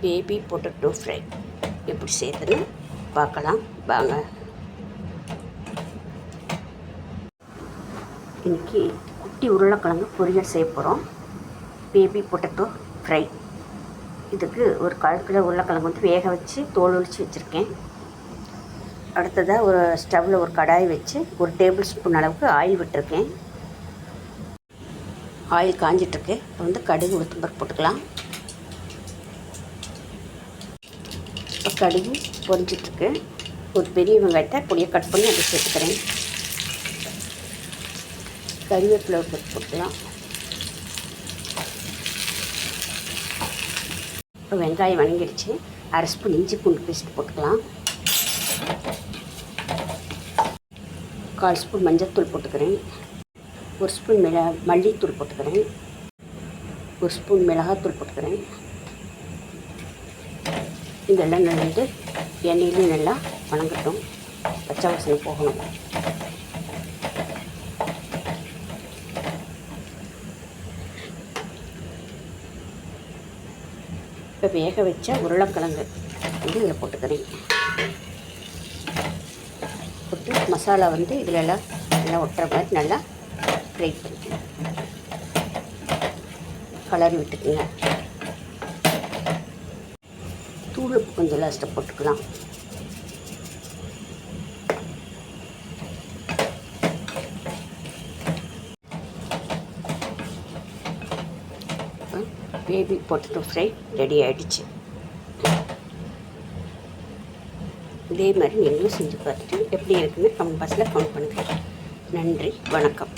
Baby potato fry எப்படி செய்யறதுன்னு பார்க்கலாம் வாங்க. இன்றைக்கி குட்டி உருளைக்கிழங்கு பொரியல் செய்ய போகிறோம். Baby potato fry. இதுக்கு ஒரு 1/4 கிலோ உருளைக்கிழங்கு வந்து வேக வச்சு தோல் உரித்து வச்சுருக்கேன். அடுத்ததாக ஒரு ஸ்டவ்வில் ஒரு கடாய் வச்சு 1 டேபிள் ஸ்பூன் அளவுக்கு ஆயில் விட்டுருக்கேன். ஆயில் காஞ்சிட்ருக்கு. இப்போ வந்து கடுகு உளுத்தம்பருப்பு போட்டுக்கலாம். இப்போ கடுகு பொரிஞ்சிட்ருக்கு. ஒரு பெரிய வெங்காயத்தை பொடியை கட் பண்ணி அதை சேர்த்துக்கிறேன். கறிவேப்பிலை போட்டுக்கலாம். இப்போ வெங்காயம் வணங்கிடுச்சு. 1/2 ஸ்பூன் இஞ்சி பூண்டு பேஸ்ட் போட்டுக்கலாம். 1/4 ஸ்பூன் மஞ்சள்தூள் போட்டுக்கிறேன். 1 ஸ்பூன் மல்லித்தூள் போட்டுக்கிறேன். 1 ஸ்பூன் மிளகாத்தூள் போட்டுக்கிறேன். இதெல்லாம் வந்து எண்ணெயிலையும் நல்லா வணங்கட்டும், பச்சை வாசனை போகணும். இப்போ வேக வச்ச உருளைக்கிழங்கு வந்து இதில் போட்டுக்கிறேன். போட்டு மசாலா வந்து இதில் எல்லாம் நல்லா ஒட்டுற மாதிரி நல்லா ஃப்ரை பண்ணிக்கணும். கலரி விட்டுக்குங்க. தூள் உப்பு கொஞ்சம் லாஸ்ட்டாக போட்டுக்கலாம். பேபி பொட்டேட்டோ ஃப்ரை ரெடி ஆகிடுச்சு. இதே மாதிரி நீங்களும் செஞ்சு பார்த்துட்டு எப்படி இருக்குன்னு கமெண்ட் பாக்ஸில் கமெண்ட் பண்ணுங்கள். நன்றி, வணக்கம்.